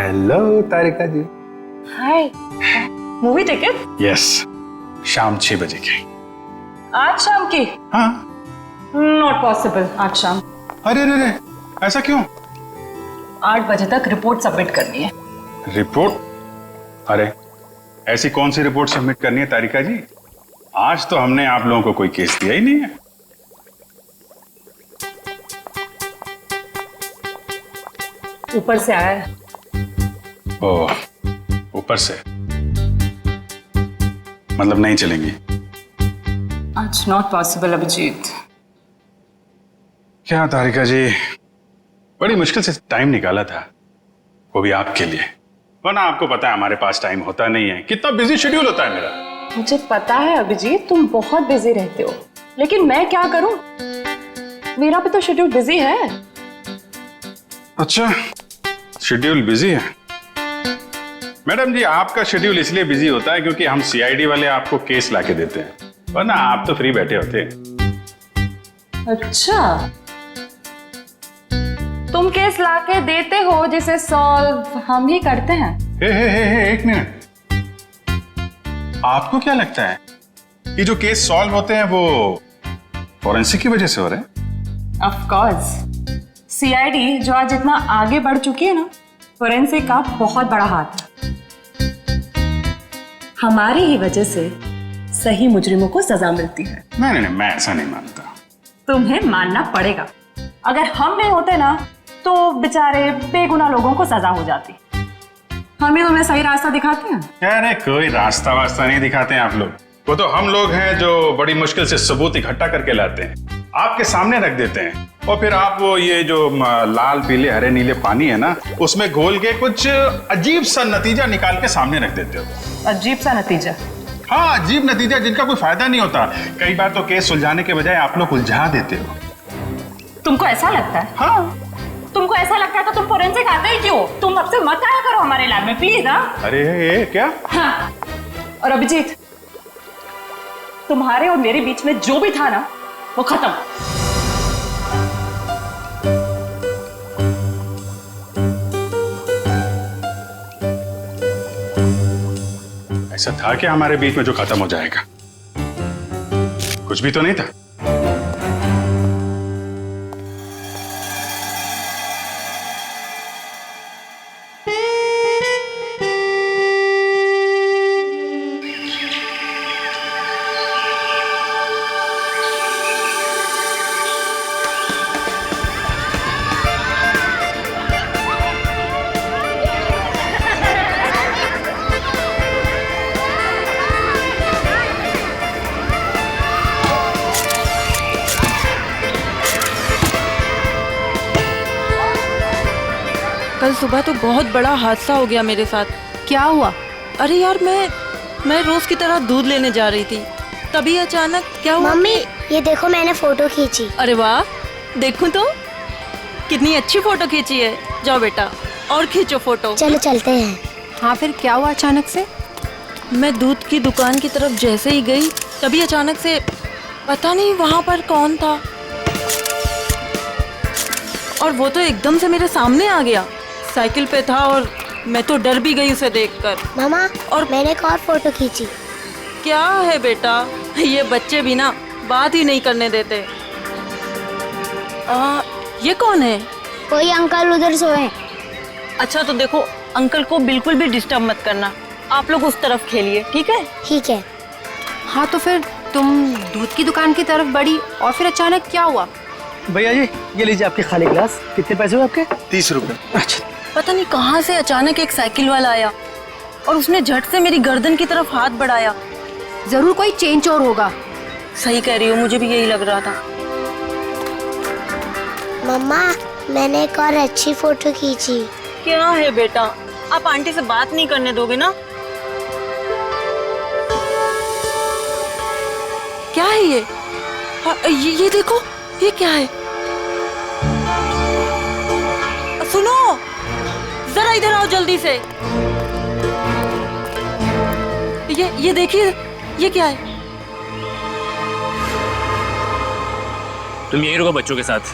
Hello Tarika ji. Hi. Movie ticket? Yes, शाम 6 बजे की। आज शाम की? हाँ। नॉट पॉसिबल आज शाम। अरे अरे अरे, ऐसा क्यों? 8 बजे तक रिपोर्ट सबमिट करनी है। रिपोर्ट? अरे ऐसी कौन सी रिपोर्ट सबमिट करनी है तारिका जी? आज तो हमने आप लोगों को कोई केस दिया ही नहीं है। ऊपर से आया है। ओह, ऊपर से मतलब नहीं चलेंगी? आज नॉट पॉसिबल अभिजीत। क्या तारिका जी, बड़ी मुश्किल से टाइम निकाला था, वो भी आपके लिए। वरना आपको पता है हमारे पास टाइम होता नहीं है, कितना बिजी शेड्यूल होता है मेरा। मुझे पता है अभिजीत, तुम बहुत बिजी रहते हो, लेकिन मैं क्या करूं? मेरा भी तो शेड्यूल बिजी है। अच्छा, शेड्यूल बिजी है। मैडम जी, आपका शेड्यूल इसलिए बिजी होता है क्योंकि हम सीआईडी वाले आपको केस लाके देते हैं, वरना आप तो फ्री बैठे होते। अच्छा, तुम केस लाके देते हो जिसे सॉल्व हम ही करते हैं। हे, एक मिनट। आपको क्या लगता है कि जो केस सॉल्व होते हैं वो फॉरेंसिक की वजह से हो रहे हैं? ऑफ कोर्स, सीआईडी जो आज इतना आगे बढ़ चुकी है ना, फोरेंसिक का बहुत बड़ा हाथ है। हमारी ही वजह से सही मुजरिमों को सजा मिलती है। नहीं, मैं ऐसा नहीं मानता। तुम्हें मानना पड़ेगा। अगर हम नहीं होते ना तो बेचारे बेगुनाह लोगों को सजा हो जाती। हम ही तुम्हें सही रास्ता दिखाते हैं। अरे कोई रास्ता वास्ता नहीं दिखाते हैं आप लोग, वो तो हम लोग हैं जो बड़ी मुश्किल से सबूत इकट्ठा करके लाते हैं, आपके सामने रख देते हैं, और फिर आप वो ये जो लाल पीले हरे नीले पानी है ना, उसमें घोल के कुछ अजीब सा नतीजा निकाल के सामने रख देते हो। अजीब सा नतीजा? हाँ, अजीब नतीजा जिनका कोई फायदा नहीं होता। कई बार तो केस सुलझाने के बजाय आप लोग उलझा देते हो। तुमको ऐसा लगता है? हाँ। तुमको ऐसा लगता है तो तुम फोरेंसिक आते ही क्यों? तुम अब से मत आया करो हमारे लैब में प्लीज। अरे ये क्या? हाँ। और अभिजीत, तुम्हारे और मेरे बीच में जो भी था ना, वो खत्म। ऐसा था कि हमारे बीच में जो खत्म हो जाएगा? कुछ भी तो नहीं था। कल सुबह तो बहुत बड़ा हादसा हो गया मेरे साथ। क्या हुआ? अरे यार, मैं रोज की तरह दूध लेने जा रही थी, तभी अचानक क्या हुआ? मम्मी, ये देखो मैंने फोटो खींची। अरे वाह, देखूं तो कितनी अच्छी फोटो खींची है। जाओ बेटा और खींचो फोटो। चलो चलते हैं। हाँ, फिर क्या हुआ अचानक से? मैं दूध की दुकान की तरफ जैसे ही गई, तभी अचानक से पता नहीं वहां पर कौन था, और वो तो एकदम से मेरे सामने आ गया। साइकिल पे था और मैं तो डर भी गई उसे देखकर। मामा, और मैंने एक और फोटो खींची। क्या है बेटा, ये बच्चे भी ना बात ही नहीं करने देते। ये कौन है? कोई अंकल उधर सोए। अच्छा तो देखो, अंकल को बिल्कुल भी डिस्टर्ब मत करना, आप लोग उस तरफ खेलिए, ठीक है? ठीक है। हाँ, तो फिर तुम दूध की दुकान की तरफ बढ़ी और फिर अचानक क्या हुआ? भैया जी, ये लीजिए आपके खाली गिलास। कितने पैसे हुए आपके? 30 रुपए। अच्छा। पता नहीं कहाँ से अचानक एक साइकिल वाला आया और उसने झट से मेरी गर्दन की तरफ हाथ बढ़ाया। जरूर कोई चेन चोर होगा। सही कह रही हो, मुझे भी यही लग रहा था। मम्मा, मैंने एक और अच्छी फोटो खींची। क्या है बेटा, आप आंटी से बात नहीं करने दोगे ना? क्या है ये? ये देखो, ये क्या है? सुनो, जरा इधर आओ जल्दी से। ये देखिए, ये क्या है? तुम यही रुको बच्चों के साथ,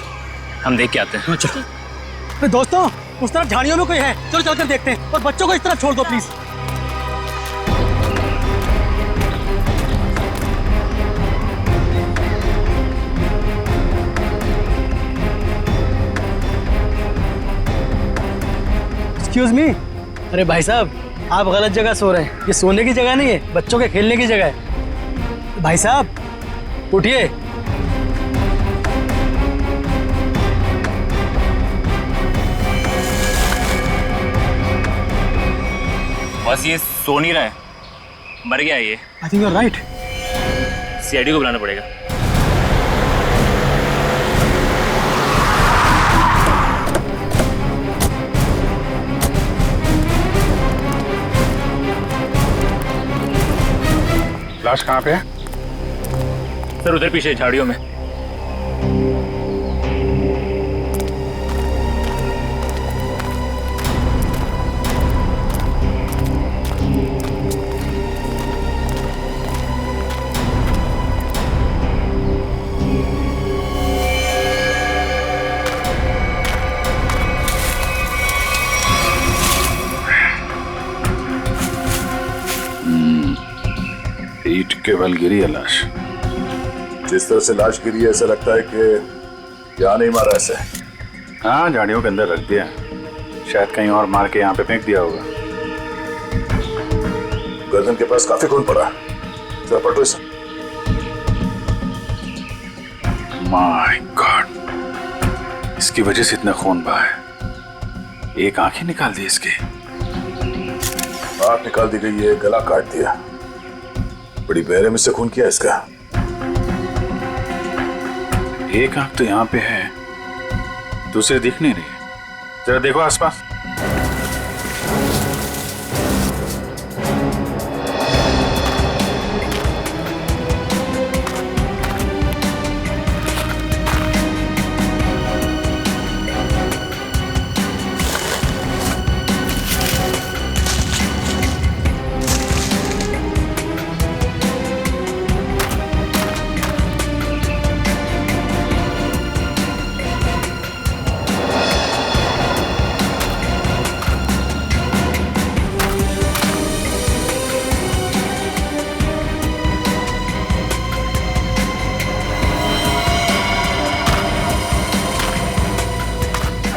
हम देख के आते हैं। चलो। दोस्तों, उस तरफ झाड़ियों में कोई है, चलो चलकर देखते हैं। और बच्चों को इस तरफ छोड़ दो प्लीज। Excuse me. अरे भाई साहब, आप गलत जगह सो रहे हैं। ये सोने की जगह नहीं है, बच्चों के खेलने की जगह है। भाई साहब उठिए। बस ये सो नहीं रहा है, मर गया ये। I think you are right. CID को बुलाना पड़ेगा। लाश कहाँ पे है? सर उधर पीछे झाड़ियों में। ईंट के बल गिरी है लाश। जिस तरह से लाश गिरी है ऐसा लगता है कि यहाँ नहीं मारा ऐसे। हाँ, झाड़ियों के अंदर रख दिया, शायद कहीं और मार के यहाँ पे फेंक दिया होगा। गर्दन के पास काफी खून पड़ा, जरा पलटो इसे। माय गॉड, इसकी वजह से इतना खून बहा है। एक आंख ही निकाल दी इसकी। आंख निकाल दी गई है, गला काट दिया। बड़ी बेरहमी से खून किया इसका। एक आंख तो यहाँ पे है, दूसरी दिख नहीं रही। जरा देखो आसपास।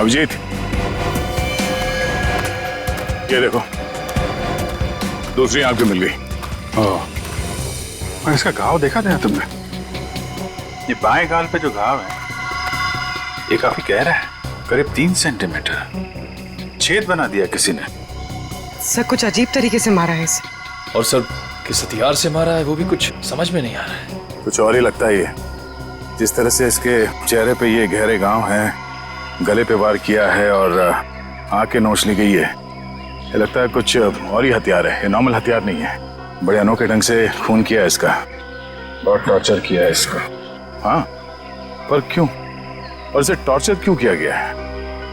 अभिजीत, ये देखो, दूसरी आंख भी मिल गई। ओह, और इसका घाव देखा था तुमने? ये बाएं गाल पे जो घाव है ये काफी गहरा है, करीब 3 सेंटीमीटर। छेद बना दिया किसी ने। सर कुछ अजीब तरीके से मारा है इसे। और सर किस हथियार से मारा है वो भी कुछ समझ में नहीं आ रहा है। कुछ और ही लगता है ये। जिस तरह से इसके चेहरे पे ये गहरे घाव हैं, गले पे वार किया है और आंखें नोच ली गई है, ये लगता है कुछ और ही हथियार है। ये नॉर्मल हथियार नहीं है। बड़े अनोखे ढंग से खून किया है इसका, बहुत टॉर्चर किया है इसको। हाँ, पर क्यों? और इसे टॉर्चर क्यों किया गया है?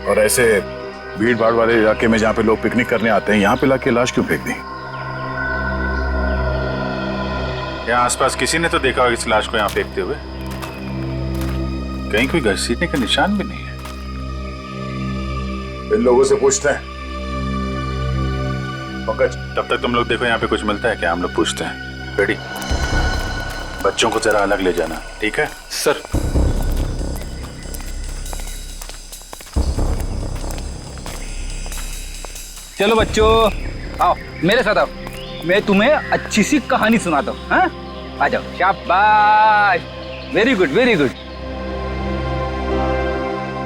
और ऐसे भीड़ भाड़ वाले इलाके में जहाँ पे लोग पिकनिक करने आते हैं, यहाँ पे लाके लाश क्यों फेंक दी? यहाँ आसपास किसी ने तो देखा होगा इस लाश को यहाँ फेंकते हुए। कहीं कोई घसीटने का निशान भी नहीं है। इन लोगों से पूछते हैं। पंकज, तब तक तुम लोग देखो यहाँ पे कुछ मिलता है क्या, हम लोग पूछते हैं। रेडी? बच्चों को जरा अलग ले जाना, ठीक है? सर चलो बच्चों, आओ मेरे साथ आओ, मैं तुम्हें अच्छी सी कहानी सुनाता हूँ। हाँ, आ जाओ। शाबाश, वेरी गुड वेरी गुड।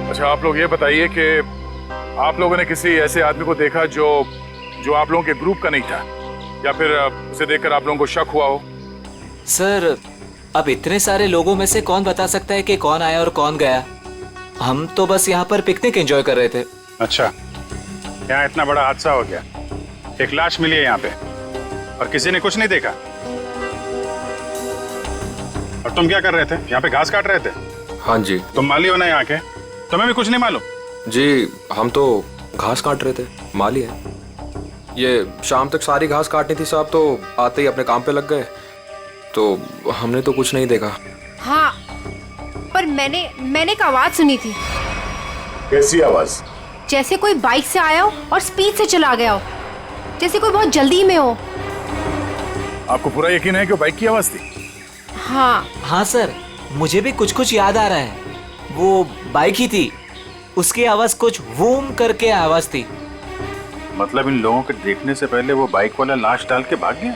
अच्छा, आप लोग ये बताइए कि आप लोगों ने किसी ऐसे आदमी को देखा जो आप लोगों के ग्रुप का नहीं था, या फिर उसे देखकर आप लोगों को शक हुआ हो? सर अब इतने सारे लोगों में से कौन बता सकता है कि कौन आया और कौन गया। हम तो बस यहाँ पर पिकनिक एंजॉय कर रहे थे। अच्छा, यहाँ इतना बड़ा हादसा हो गया, एक लाश मिली है यहाँ पे और किसी ने कुछ नहीं देखा। और तुम क्या कर रहे थे? यहाँ पे घास काट रहे थे? हाँ जी। तुम माली हो ना यहाँ के, तुम्हें भी कुछ नहीं मालूम? जी, हम तो घास काट रहे थे, माली है। ये शाम तक सारी घास काटनी थी साहब, तो आते ही अपने काम पे लग गए, तो हमने तो कुछ नहीं देखा। हाँ, पर मैंने एक आवाज सुनी थी। कैसी आवाज? जैसे कोई बाइक से आया हो और स्पीड से चला गया हो, जैसे कोई बहुत जल्दी में हो। आपको पूरा यकीन है कि वो बाइक की आवाज थी? हाँ हाँ सर, मुझे भी कुछ कुछ याद आ रहा है। वो बाइक ही थी, उसकी आवाज कुछ वूम करके आवाज थी। मतलब इन लोगों के देखने से पहले वो बाइक वाला लाश डाल के भाग गया?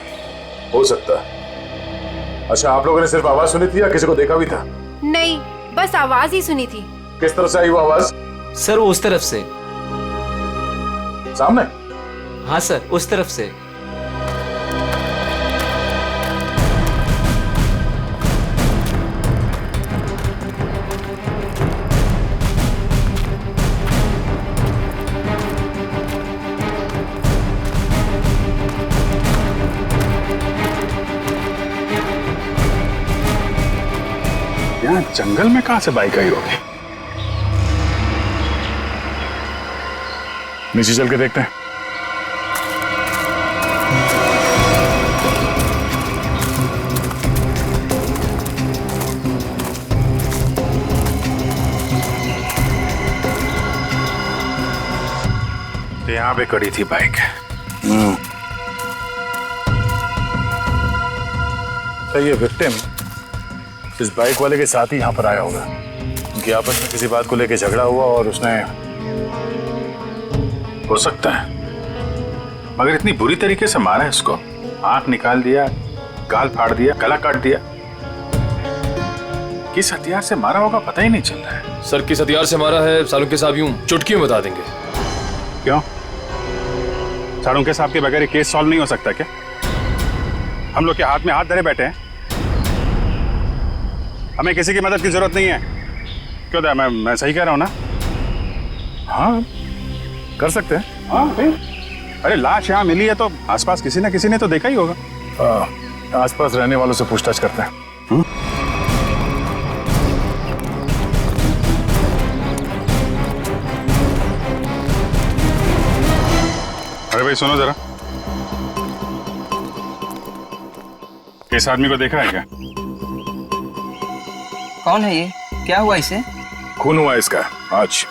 हो सकता है। अच्छा, आप लोगों ने सिर्फ आवाज सुनी थी या किसी को देखा भी था? नहीं, बस आवाज ही सुनी थी। किस तरफ से आई वो आवाज? सर वो उस तरफ से। सामने? हाँ सर, उस तरफ से। यहाँ जंगल में कहां से बाइक आई होगी? नीचे चल के देखते हैं। तो यहाँ पे खड़ी थी बाइक। तो ये विक्टिम इस बाइक वाले के साथ ही यहाँ पर आया होगा। उनकी आपस में किसी बात को लेकर झगड़ा हुआ और उसने, हो सकता है, मगर इतनी बुरी तरीके से मारा है इसको। आंख निकाल दिया, गाल फाड़ दिया, गला काट दिया। किस हथियार से मारा होगा पता ही नहीं चल रहा है। सर किस हथियार से मारा है सालुंके साहब यूं चुटकी में बता देंगे। क्यों? सालुंके साहब के बगैर केस सॉल्व नहीं हो सकता क्या? हम लोग के हाथ में हाथ धरे बैठे हैं। हमें किसी की मदद की जरूरत नहीं है। क्यों दया, मैं सही कह रहा हूं ना? हाँ कर सकते हैं। हाँ भाई, अरे लाश यहाँ मिली है तो आसपास किसी ना किसी ने तो देखा ही होगा। आसपास रहने वालों से पूछताछ करते हैं। अरे भाई सुनो जरा, इस आदमी को देखा है क्या? कौन है ये? क्या हुआ इसे? खून हुआ इसका आज।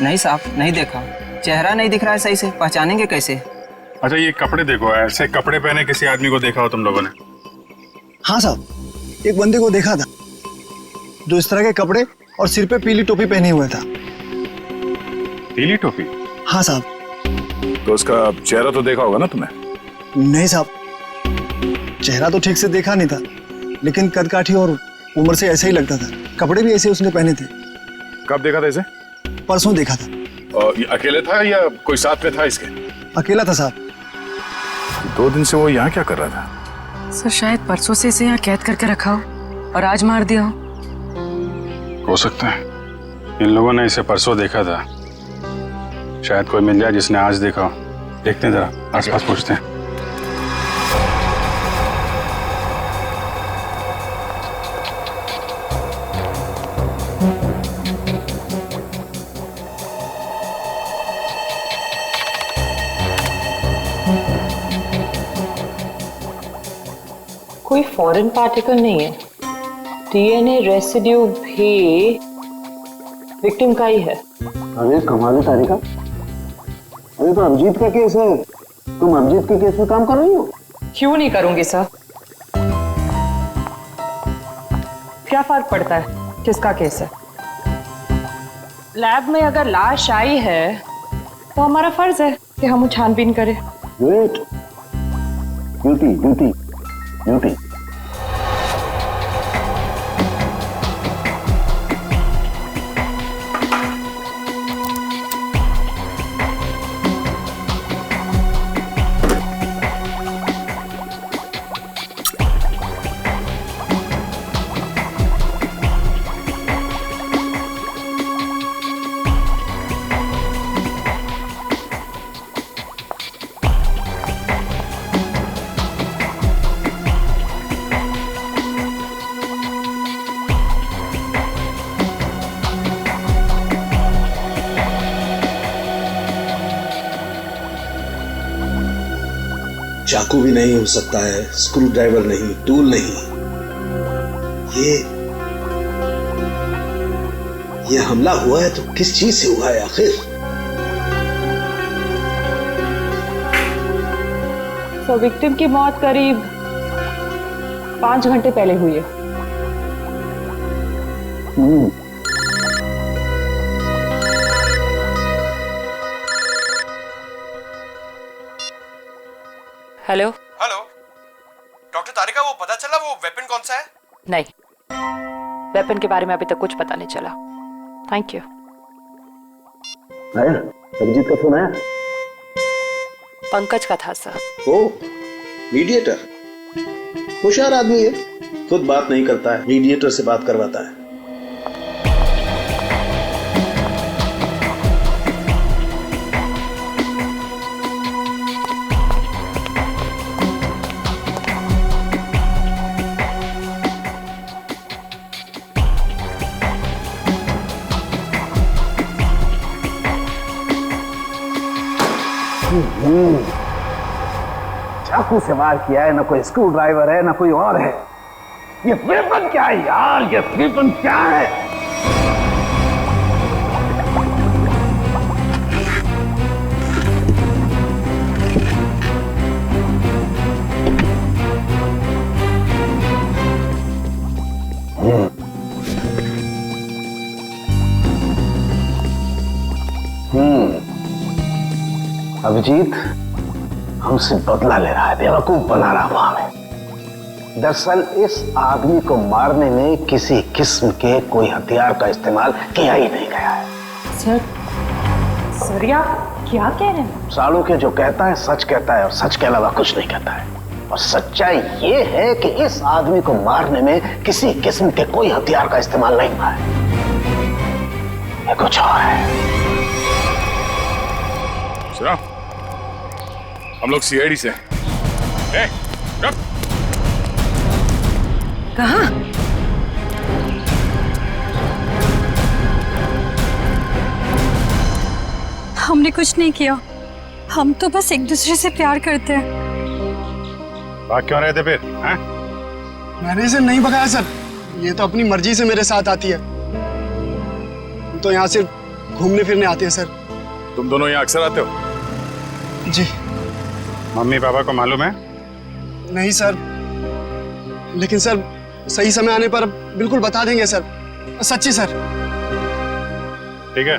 नहीं साहब, नहीं देखा। चेहरा नहीं दिख रहा है सही से, पहचानेंगे कैसे? अच्छा ये कपड़े देखो, ऐसे कपड़े पहने किसी आदमी को देखा हो तुम लोगों ने? हाँ साहब, एक बंदे को देखा था जो इस तरह के कपड़े और सिर पे पीली टोपी पहने हुए था। पीली टोपी? हाँ साहब। तो उसका चेहरा तो देखा होगा ना तुमने? नहीं साहब, चेहरा तो ठीक से देखा नहीं था, लेकिन कद काठी और उम्र से ऐसा ही लगता था। कपड़े भी ऐसे उसने पहने थे। कब देखा था इसे? परसों देखा था। और ये अकेले था या कोई साथ में था इसके? अकेला था साहब। 2 दिन से वो यहाँ क्या कर रहा था? सर शायद परसों से इसे यहाँ कैद करके रखा हो और आज मार दिया हो सकता है इन लोगों ने इसे परसों देखा था। शायद कोई मिल जाए जिसने आज देखा हो। देखते हैं जरा, आसपास पूछते हैं। कोई फॉरेन पार्टिकल नहीं है। डीएनए रेसिड्यू भी विक्टिम का ही है। अरे कमाल है तारिका, अरे तो अभिजीत का केस है, तुम अभिजीत के केस में काम कर रही हो? क्यों नहीं करूंगी सर? क्या फर्क पड़ता है किसका केस है? लैब में अगर लाश आई है तो हमारा फर्ज है कि हम छानबीन करें। Wait, duty duty duty. चाकू भी नहीं हो सकता है, स्क्रू ड्राइवर नहीं, टूल नहीं। ये हमला हुआ है तो किस चीज से हुआ है आखिर? तो विक्टिम की मौत करीब 5 घंटे पहले हुई है। हेलो हेलो डॉक्टर तारिका, वो पता चला वो वेपन कौन सा है? नहीं, वेपन के बारे में अभी तक कुछ पता नहीं चला। Thank you. आया अभिजीत का फोन आया? पंकज का था सर। ओ मीडिएटर, होशियार आदमी है, खुद बात नहीं करता है, मीडिएटर से बात करवाता है। चाकू से वार किया है, ना कोई स्क्रू ड्राइवर है ना कोई और है। ये वेपन क्या है यार, ये वेपन क्या है? अभिजीत हमसे बदला ले रहा है, बेवकूफ बना रहा हुआ हमें। दरअसल इस आदमी को मारने में किसी किस्म के कोई हथियार का इस्तेमाल किया ही नहीं गया है। सर आप क्या कह रहे हैं? सालू के जो कहता है सच कहता है और सच के अलावा कुछ नहीं कहता है। और सच्चाई ये है कि इस आदमी को मारने में किसी किस्म के कोई हथियार का इस्तेमाल नहीं हुआ है, ये कुछ और है। सुना, हम लोग सीआईडी से हैं। कहाँ? हमने कुछ नहीं किया, हम तो बस एक दूसरे से प्यार करते हैं। भाग क्यों रहे थे फिर? हैं? मैंने इसे नहीं भगाया सर, ये तो अपनी मर्जी से मेरे साथ आती है। तो यहाँ से घूमने फिरने आते हैं सर। तुम दोनों यहाँ अक्सर आते हो? जी। मम्मी पापा को मालूम है? नहीं सर, लेकिन सर सही समय आने पर बिल्कुल बता देंगे सर, सच्ची सर। ठीक है,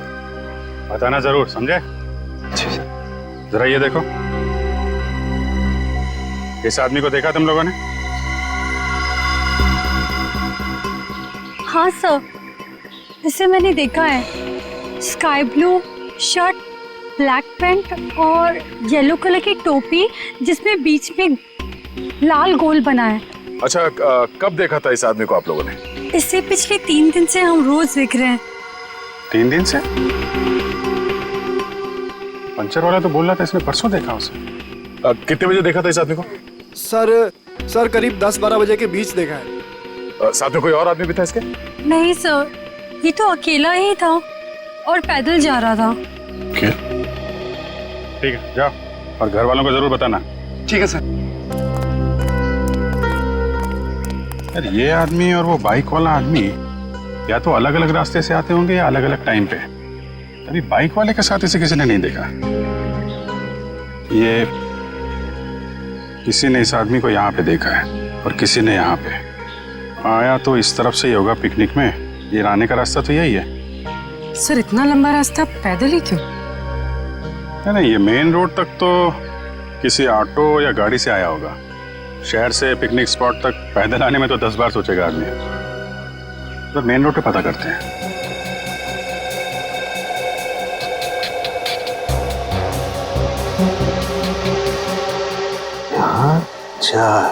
बताना जरूर, समझे? जरा ये देखो, इस आदमी को देखा तुम लोगों ने? हाँ सर, इसे मैंने देखा है। Sky blue shirt, black pant और येलो कलर की टोपी जिसमें बीच में लाल गोल बना है। अच्छा, कब देखा था इस आदमी को आप लोगों ने? इससे पिछले 3 दिन से हम रोज देख रहे हैं। 3 दिन से? पंचर वाला तो बोल रहा था इसने परसों देखा उसे। कितने बजे देखा था इस आदमी को? सर करीब 10-12 बजे के बीच देखा है। साथ में कोई और आदमी भी था इसके? नहीं सर, ये तो अकेला ही था और पैदल जा रहा था। क्या? ठीक है, जाओ और घर वालों को जरूर बताना। ठीक है सर। यार ये आदमी और वो बाइक वाला आदमी या तो अलग अलग रास्ते से आते होंगे या अलग अलग टाइम पे। अभी बाइक वाले के साथ इसे किसी ने नहीं देखा। ये किसी ने इस आदमी को यहाँ पे देखा है और किसी ने यहाँ पे। आया तो इस तरफ से ही होगा पिकनिक में, ये आने का रास्ता तो यही है। सर इतना लंबा रास्ता पैदल ही क्यों? नहीं, ये मेन रोड तक तो किसी ऑटो या गाड़ी से आया होगा। शहर से पिकनिक स्पॉट तक पैदल आने में तो 10 बार सोचेगा आदमी। तो मेन रोड पे पता करते हैं। यहाँ 4,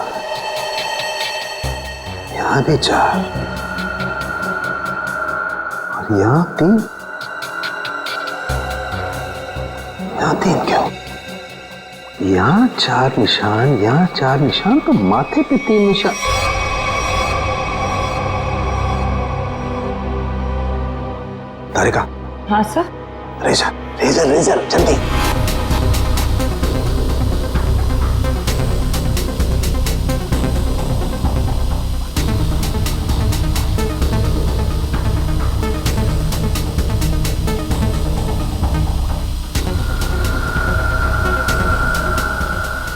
यहाँ भी 4 और यहाँ 3। यहाँ 3 क्यों? यहाँ 4 निशान, यहाँ 4 निशान, तो माथे पे 3 निशान। तारिका। हाँ सर। रेजर रेजर रेजर जल्दी।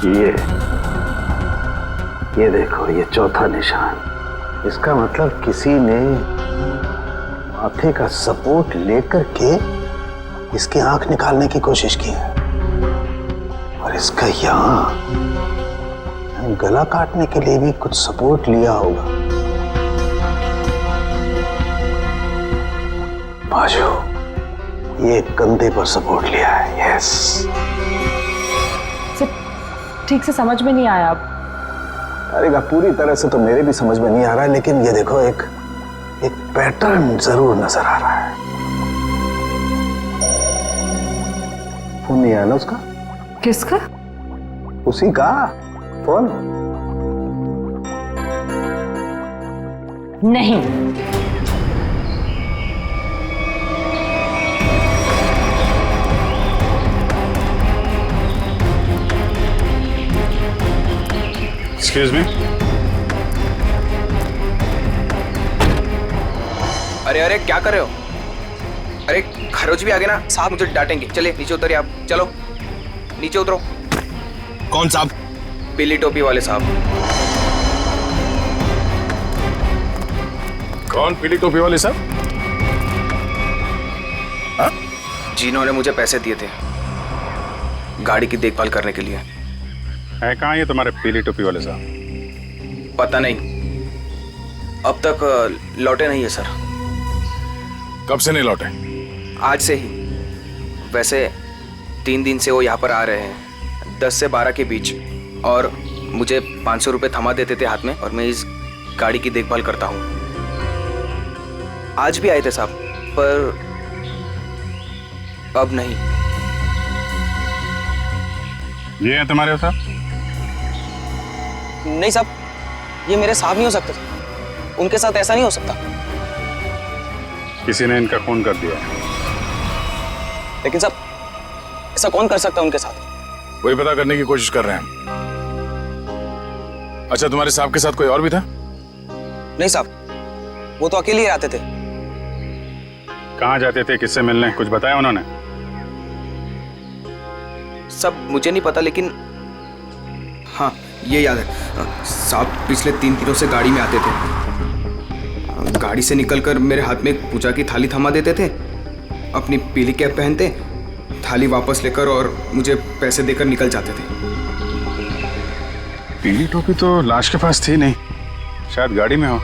ये ये देखो, ये चौथा निशान। इसका मतलब किसी ने माथे का सपोर्ट लेकर के इसकी आंख निकालने की कोशिश की है। और इसका यहाँ गला काटने के लिए भी कुछ सपोर्ट लिया होगा। बाजू, ये कंधे पर सपोर्ट लिया है। यस। ठीक से समझ में नहीं आया। अब अरे पूरी तरह से तो मेरे भी समझ में नहीं आ रहा है, लेकिन ये देखो एक पैटर्न जरूर नजर आ रहा है। फोन नहीं आया ना उसका? किसका? उसी का फोन। नहीं। Excuse me. अरे अरे क्या कर रहे हो? अरे खरोच भी आ गए ना साहब, मुझे डांटेंगे। चलिए नीचे उतरिए आप, चलो नीचे उतरो। कौन साहब? पीली टोपी वाले साहब। कौन पीली टोपी वाले साहब? जिन्होंने मुझे पैसे दिए थे गाड़ी की देखभाल करने के लिए। है कहाँ ये तुम्हारे पीली टोपी वाले साहब? पता नहीं, अब तक लौटे नहीं है सर। कब से नहीं लौटे? आज से ही। वैसे 3 दिन से वो यहाँ पर आ रहे हैं, 10 से 12 के बीच, और मुझे 500 रुपये थमा देते थे हाथ में, और मैं इस गाड़ी की देखभाल करता हूँ। आज भी आए थे साहब, पर अब नहीं। ये है तुम्हारे साहब? नहीं साहब, ये मेरे साहब नहीं हो सकते। उनके साथ ऐसा नहीं हो सकता। किसी ने इनका खून कर दिया। लेकिन साहब, ऐसा कौन कर सकता है उनके साथ? वही पता करने की कोशिश कर रहे हैं। अच्छा, तुम्हारे साहब के साथ कोई और भी था? नहीं साहब, वो तो अकेले ही आते थे। कहाँ जाते थे, किससे मिलने, कुछ बताया उन्होंने? सब मुझे नहीं पता, लेकिन हाँ ये याद है साहब, पिछले 3 दिनों से गाड़ी में आते थे। गाड़ी से निकलकर मेरे हाथ में एक पूजा की थाली थमा देते थे, अपनी पीली कैप पहनते, थाली वापस लेकर और मुझे पैसे देकर निकल जाते थे। पीली टोपी तो लाश के पास थी नहीं, शायद गाड़ी में हो।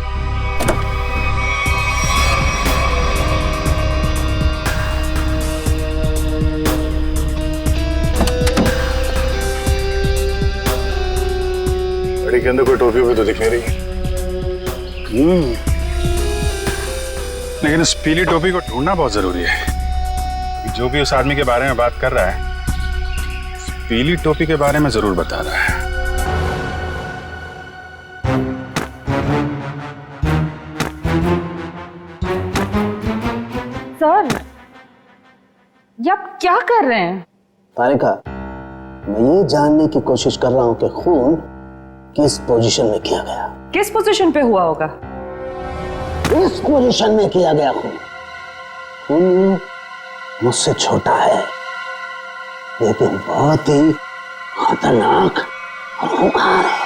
गाड़ी के अंदर कोई टोपी हुई तो दिख नहीं रही। लेकिन उस पीली टोपी को ढूंढना बहुत जरूरी है। जो भी उस आदमी के बारे में बात कर रहा है, उस पीली टोपी के बारे में जरूर बता रहा है। सर, ये आप क्या कर रहे हैं? तारिका, मैं ये जानने की कोशिश कर रहा हूं कि खून किस पोजीशन में किया गया। किस पोजीशन पे हुआ होगा? इस पोजीशन में किया गया खून। खून मुझसे छोटा है, लेकिन बहुत ही खतरनाक और खूंखार है।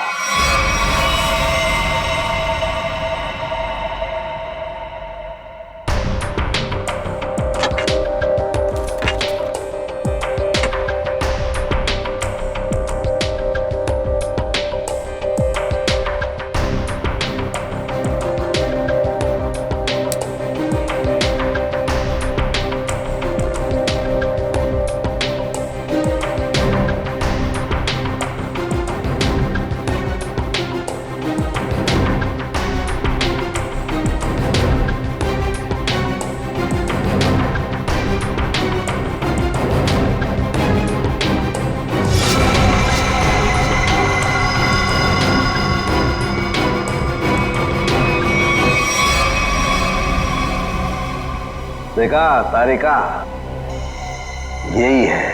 देखा तारिका, यही है,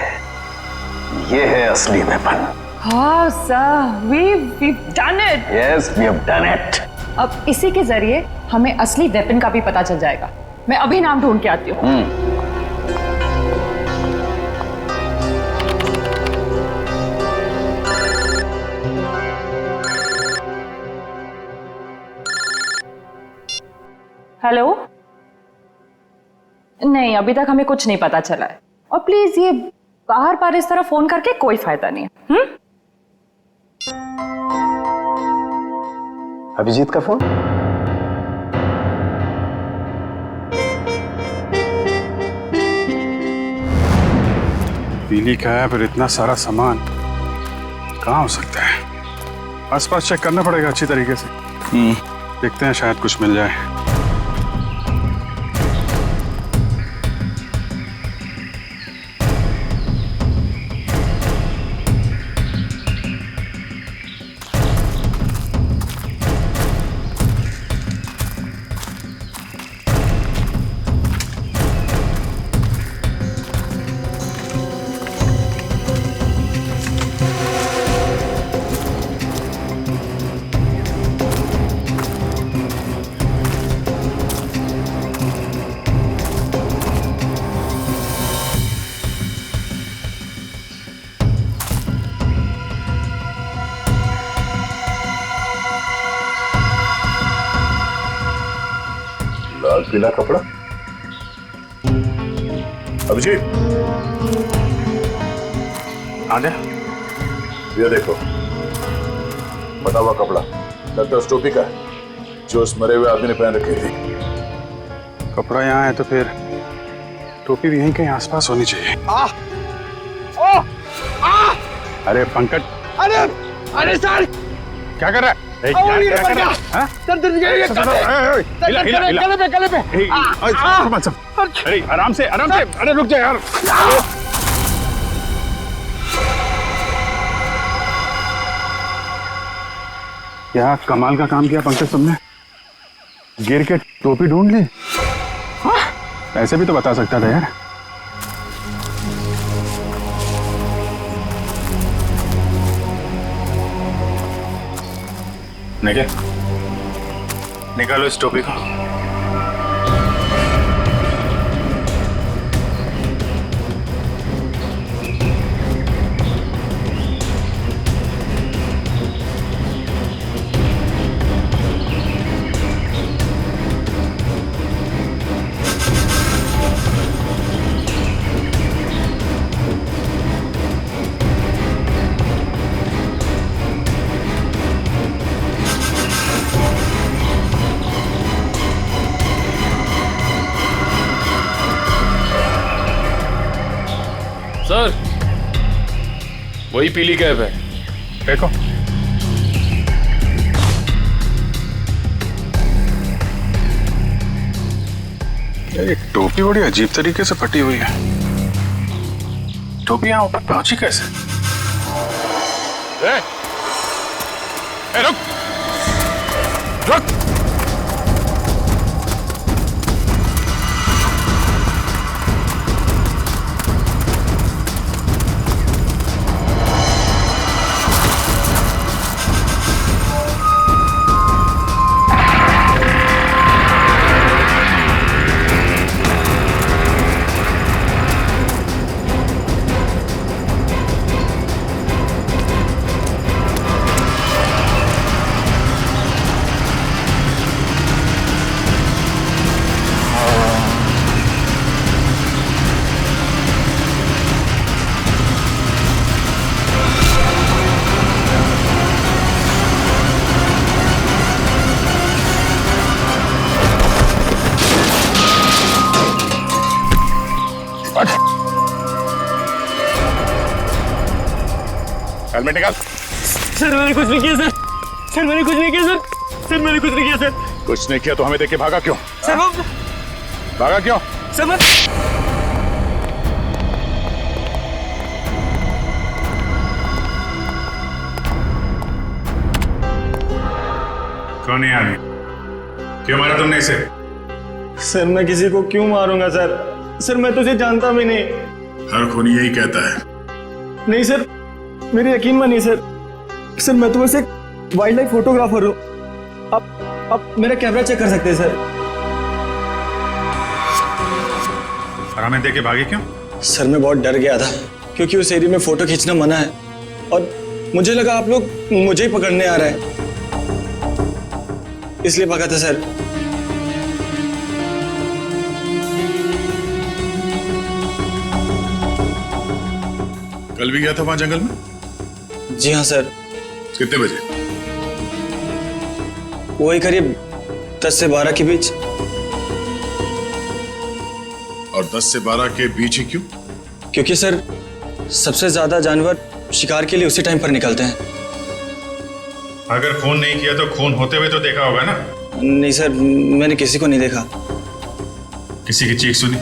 ये है असली वेपन। हाँ sir, we've done it. Yes, we have done it. अब इसी के जरिए हमें असली वेपन का भी पता चल जाएगा। मैं अभी नाम ढूंढ के आती हूँ। हेलो। नहीं, अभी तक हमें कुछ नहीं पता चला है। और प्लीज ये बाहर बार इस तरह फोन करके कोई फायदा नहीं है। अभिजीत का फोन? पीली का है, पर इतना सारा सामान कहाँ हो सकता है? आसपास चेक करना पड़ेगा अच्छी तरीके से। देखते हैं, शायद कुछ मिल जाए। लाल पीला कपड़ा। अभिजीत, आ जा। ये देखो, बटा हुआ कपड़ा, लगता है उस टोपी का है जो उस मरे हुए आदमी ने पहन रखी थी। कपड़ा यहाँ है तो फिर टोपी भी यहीं कहीं आसपास होनी चाहिए। अरे पंकज, अरे सर, क्या कर रहा है? सर अरे आराम से, अरे रुक जा यार। क्या कमाल का काम किया पंकज तुमने, गिर के टोपी ढूंढ ली। ऐसे भी तो बता सकता था यार। निकालो इस टोपी को। सर, वही पीली कैप है। देखो, ये टोपी बड़ी अजीब तरीके से फटी हुई है। टोपी यहाँ ऊपर पहुंची कैसे? रुक रुक। हेलमेट निकाल। सर मैंने कुछ नहीं किया सर। सर मैंने कुछ नहीं किया सर। सर मैंने कुछ नहीं किया सर। कुछ नहीं किया तो हमें देख के भागा क्यों? सर वो भागा क्यों? सर मैं कौन है आदमी? क्यों मारा तुमने इसे? सर मैं किसी को क्यों मारूंगा सर? सर मैं तो उसे जानता भी नहीं। हर खूनी यही कहता है। नहीं सर, मेरी यकीन मानिए सर। सर मैं तो बस एक वाइल्ड लाइफ फोटोग्राफर हूँ। आप मेरा कैमरा चेक कर सकते हैं सर। और हमें देख के भागे क्यों? सर मैं बहुत डर गया था क्योंकि उस एरिया में फोटो खींचना मना है और मुझे लगा आप लोग मुझे ही पकड़ने आ रहे हैं, इसलिए भागा था सर। कल भी गया था वहां जंगल में? जी हाँ सर। कितने बजे? वही करीब 10 से 12 के बीच। और 10 से 12 के बीच ही क्यों? क्योंकि सर सबसे ज्यादा जानवर शिकार के लिए उसी टाइम पर निकलते हैं। अगर खून नहीं किया तो खून होते हुए तो देखा होगा ना? नहीं सर, मैंने किसी को नहीं देखा। किसी की चीख सुनी?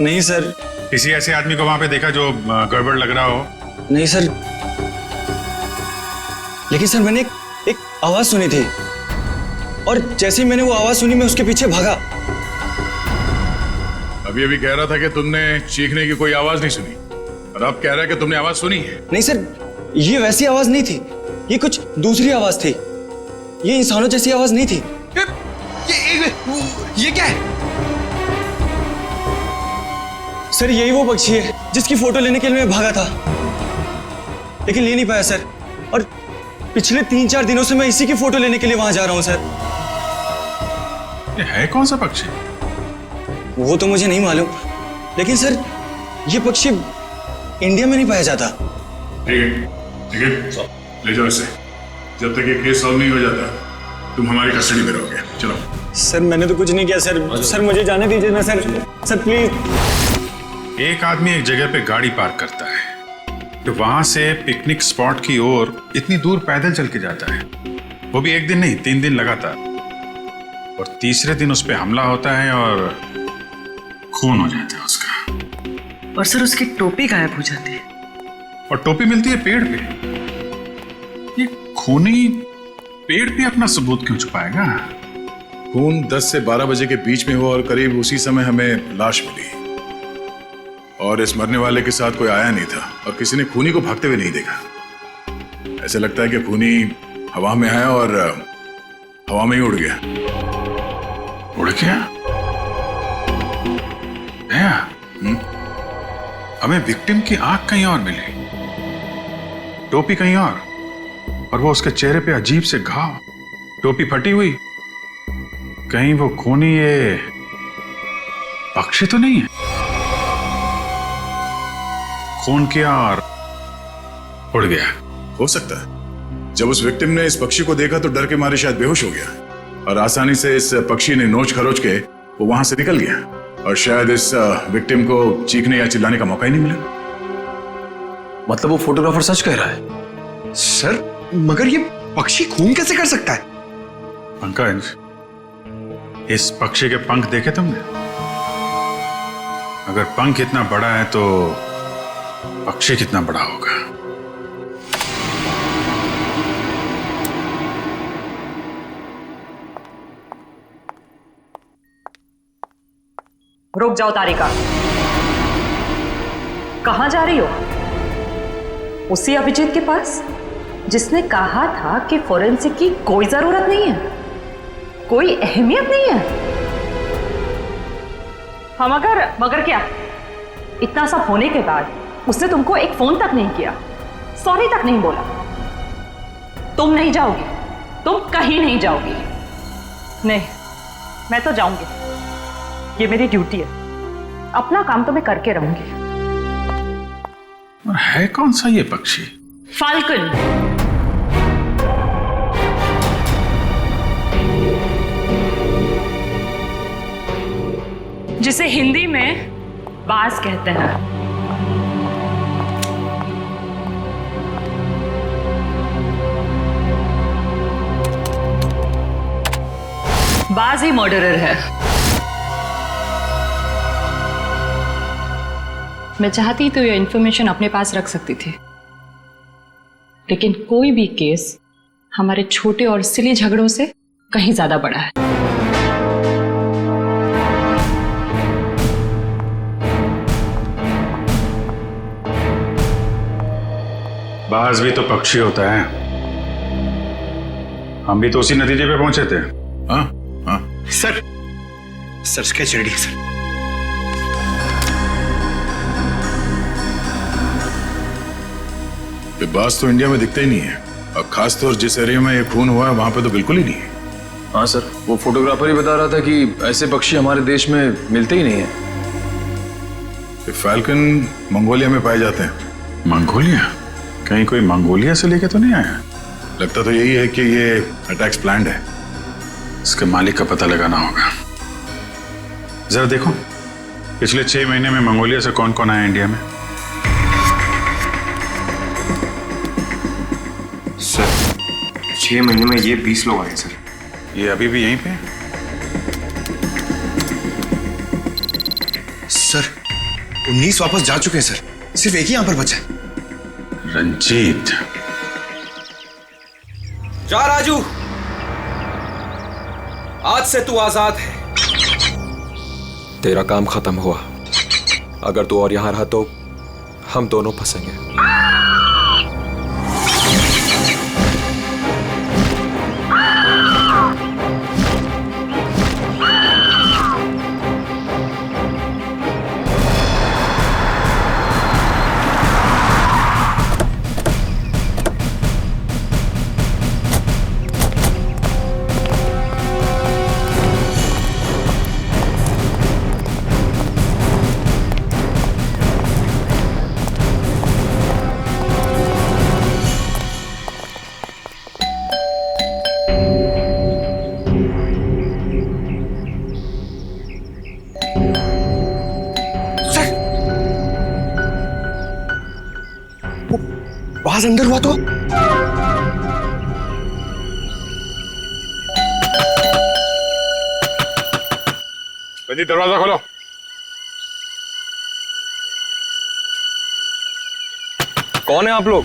नहीं सर। किसी ऐसे आदमी को वहां पे देखा जो गड़बड़ लग रहा हो? नहीं सर, लेकिन सर मैंने एक आवाज सुनी थी और जैसे ही मैंने वो आवाज सुनी मैं उसके पीछे भागा। अभी अभी कह रहा था कि तुमने चीखने की कोई आवाज नहीं सुनी और अब कह रहा है कि तुमने आवाज सुनी है। नहीं सर, ये वैसी आवाज नहीं थी, ये कुछ दूसरी आवाज थी। ये इंसानों जैसी आवाज नहीं थी। ये क्या है? सर यही वो पक्षी है जिसकी फोटो लेने के लिए मैं भागा था, लेकिन ले नहीं पाया सर। और पिछले 3-4 दिनों से मैं इसी की फोटो लेने के लिए वहां जा रहा हूं सर। ये है कौन सा पक्षी? वो तो मुझे नहीं मालूम, लेकिन सर ये पक्षी इंडिया में नहीं पाया जाता। ठीक है, ले जाओ इसे। जब तक ये केस सॉल्व नहीं हो जाता तुम हमारी कस्टडी में रहोगे। चलो। सर मैंने तो कुछ नहीं किया सर। सर मुझे जाने दीजिए ना सर। Sir please. एक आदमी एक जगह पे गाड़ी पार्क करता है तो वहां से पिकनिक स्पॉट की ओर इतनी दूर पैदल चल के जाता है, वो भी एक दिन नहीं 3 दिन लगातार, और तीसरे दिन उस पर हमला होता है और खून हो जाता है उसका। और सर उसकी टोपी गायब हो जाती है। और टोपी मिलती है पेड़ पे। ये खूनी पेड़ पे अपना सबूत क्यों छुपाएगा? खून 10 से 12 बजे के बीच में हुआ और करीब उसी समय हमें लाश मिली और इस मरने वाले के साथ कोई आया नहीं था और किसी ने खूनी को भागते हुए नहीं देखा। ऐसे लगता है कि खूनी हवा में आया और हवा में ही उड़ गया। उड़ गया? हमें विक्टिम की आंख कहीं और मिली, टोपी कहीं और वो उसके चेहरे पे अजीब से घाव, टोपी फटी हुई। कहीं वो खूनी ये पक्षी तो नहीं है? खून किया और उड़ गया। हो सकता है जब उस विक्टिम ने इस पक्षी को देखा तो डर के मारे शायद बेहोश हो गया और आसानी से इस पक्षी ने नोच खरोच के वो वहां से निकल गया और शायद इस विक्टिम को चीखने या चिल्लाने का मौका ही नहीं मिला। मतलब वो फोटोग्राफर सच कह रहा है? सर मगर ये पक्षी खून कैसे कर सकता है? पंकज, इस पक्षी के पंख देखे तुमने? अगर पंख इतना बड़ा है तो पक्षी कितना बड़ा होगा? रुक जाओ तारिका, कहां जा रही हो? उसी अभिजीत के पास जिसने कहा था कि फोरेंसिक की कोई जरूरत नहीं है, कोई अहमियत नहीं है। हाँ मगर क्या? इतना सब होने के बाद उसने तुमको एक फोन तक नहीं किया, सॉरी तक नहीं बोला। तुम नहीं जाओगी, तुम कहीं नहीं जाओगी। नहीं, मैं तो जाऊंगी, ये मेरी ड्यूटी है। अपना काम तो मैं करके रहूंगी। और है कौन सा ये पक्षी? फाल्कन। जिसे हिंदी में बाज कहते हैं। बाज ही मर्डरर है। मैं चाहती तो ये इंफॉर्मेशन अपने पास रख सकती थी, लेकिन कोई भी केस हमारे छोटे और सिली झगड़ों से कहीं ज्यादा बड़ा है। बाज भी तो पक्षी होता है। हम भी तो उसी नतीजे पे पहुंचे थे। हाँ हाँ सर स्केच रेडी है सर। बाज तो इंडिया में दिखता ही नहीं है और खासतौर जिस एरिया में ये खून हुआ है वहां पे तो बिल्कुल ही नहीं है। हाँ सर, वो फोटोग्राफर ही बता रहा था कि ऐसे पक्षी हमारे देश में मिलते ही नहीं है। फाल्कन मंगोलिया में पाए जाते हैं। मंगोलिया? कहीं कोई मंगोलिया से लेके तो नहीं आया? लगता तो यही है कि ये अटैक्स प्लान्ड है। इसके मालिक का पता लगाना होगा। जरा देखो पिछले 6 महीने में मंगोलिया से कौन कौन आया इंडिया में। सर 6 महीने में ये 20 लोग आए सर। ये अभी भी यहीं पे? सर 19 वापस जा चुके हैं सर, सिर्फ एक ही यहां पर बचा है। रंजीत। जा राजू, आज से तू आजाद है। तेरा काम खत्म हुआ। अगर तू और यहां रहा तो हम दोनों फंसेंगे। आवाज अंदर हुआ तो? रंजीत दरवाजा खोलो। कौन है आप लोग?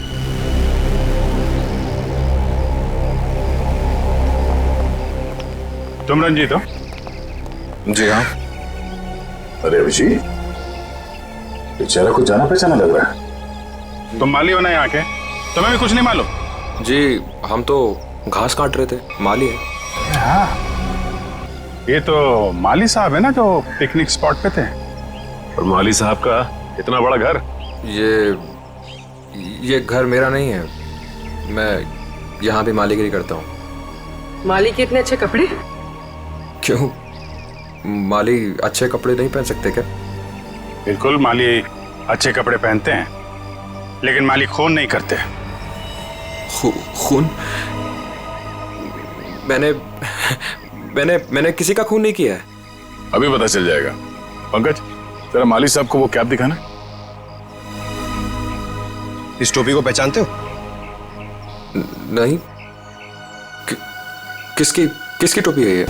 तुम रंजीत हो? जी हाँ। अरे अभिजीत, ये चेहरा कुछ जाना पहचाना लग रहा है। तुम माली हो ना यहाँ के? तुम्हें भी कुछ नहीं मालूम? जी हम तो घास काट रहे थे, माली है। हाँ, ये तो माली साहब है ना जो पिकनिक स्पॉट पे थे। और माली साहब का इतना बड़ा घर? ये घर मेरा नहीं है, मैं यहाँ भी मालीगिरी करता हूँ। माली के इतने अच्छे कपड़े? क्यों, माली अच्छे कपड़े नहीं पहन सकते क्या? बिल्कुल, माली अच्छे कपड़े पहनते हैं, लेकिन माली खून नहीं करते। खून? मैंने किसी का खून नहीं किया है। अभी पता चल जाएगा। पंकज, तेरा माली साहब को वो कैप दिखाना। इस टोपी को पहचानते हो? नहीं। किसकी टोपी है ये?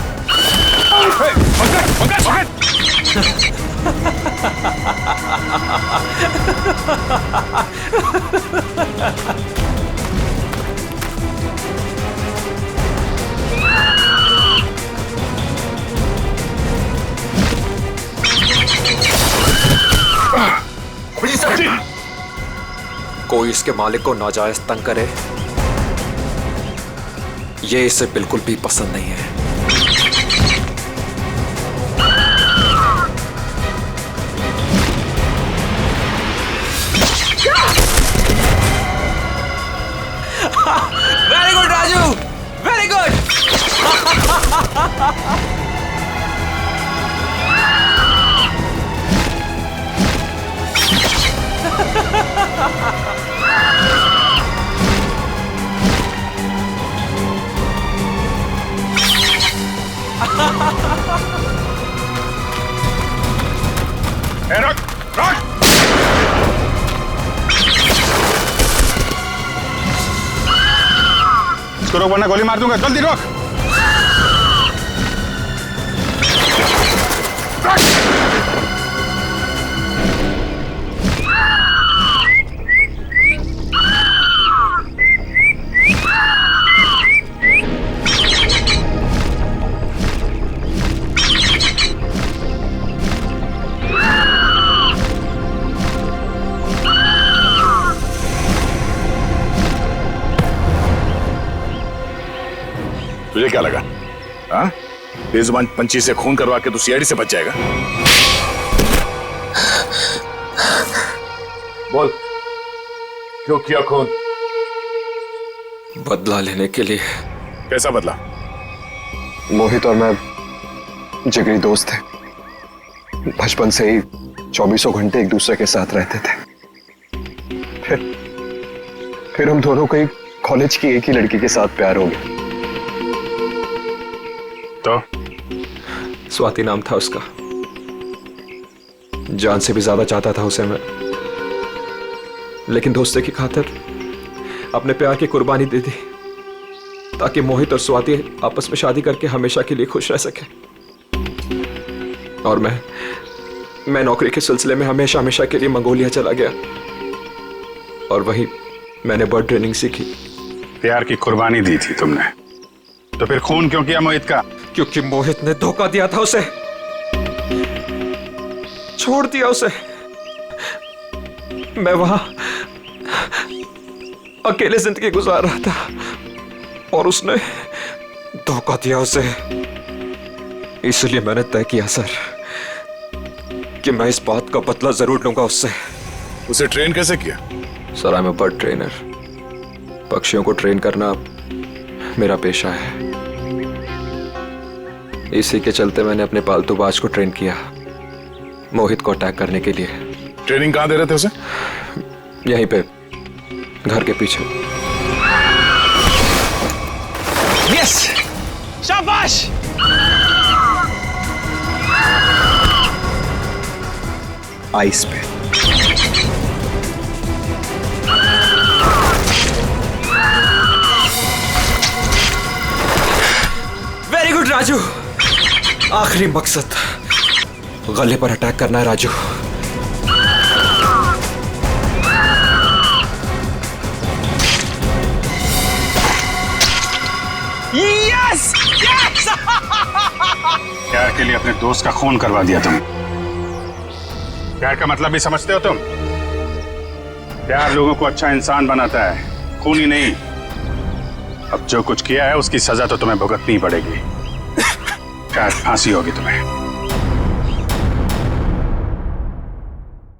कोई इसके मालिक को नाजायज तंग करे, ये इसे बिल्कुल भी पसंद नहीं है। Very good Raju, very good. रुक, रुक। इसको रोक वरना गोली मार दूंगा। जल्दी रोक। तुझे क्या लगा? हाँ, बेजुबान पंछी से खून करवा के तू सीआईडी से बच जाएगा? बोल, क्यों किया खून? बदला लेने के लिए। कैसा बदला? मोहित और मैं जिगरी दोस्त थे, बचपन से ही 24 घंटे एक दूसरे के साथ रहते थे। फिर फिर हम दोनों को कॉलेज की एक ही लड़की के साथ प्यार हो गया। तो स्वाति नाम था उसका। जान से भी ज्यादा चाहता था उसे मैं, लेकिन दोस्ती की खातिर अपने प्यार की कुर्बानी दे दी ताकि मोहित और स्वाति आपस में शादी करके हमेशा के लिए खुश रह सके। और मैं नौकरी के सिलसिले में हमेशा हमेशा के लिए मंगोलिया चला गया और वहीं मैंने बर्ड ट्रेनिंग सीखी। प्यार की कुर्बानी दी थी तुमने, तो फिर खून क्यों किया मोहित का? क्योंकि मोहित ने धोखा दिया था उसे, छोड़ दिया उसे। मैं वहां अकेले जिंदगी गुजार रहा था और उसने धोखा दिया उसे। इसलिए मैंने तय किया सर कि मैं इस बात का बदला जरूर लूंगा उससे। उसे ट्रेन कैसे किया? Sir, I am a bird trainer. पक्षियों को ट्रेन करना मेरा पेशा है। इसी के चलते मैंने अपने पालतू बाज को ट्रेन किया मोहित को अटैक करने के लिए। ट्रेनिंग कहां दे रहे थे उसे? यहीं पे, घर के पीछे। यस, शाबाश। आइस पे। Very good Raju. आखिरी मकसद गले पर अटैक करना है राजू। Yes yes. प्यार के लिए अपने दोस्त का खून करवा दिया तुम। प्यार का मतलब भी समझते हो तुम? प्यार लोगों को अच्छा इंसान बनाता है, खून ही नहीं। अब जो कुछ किया है उसकी सजा तो तुम्हें भुगतनी पड़ेगी। शायद फांसी होगी तुम्हें।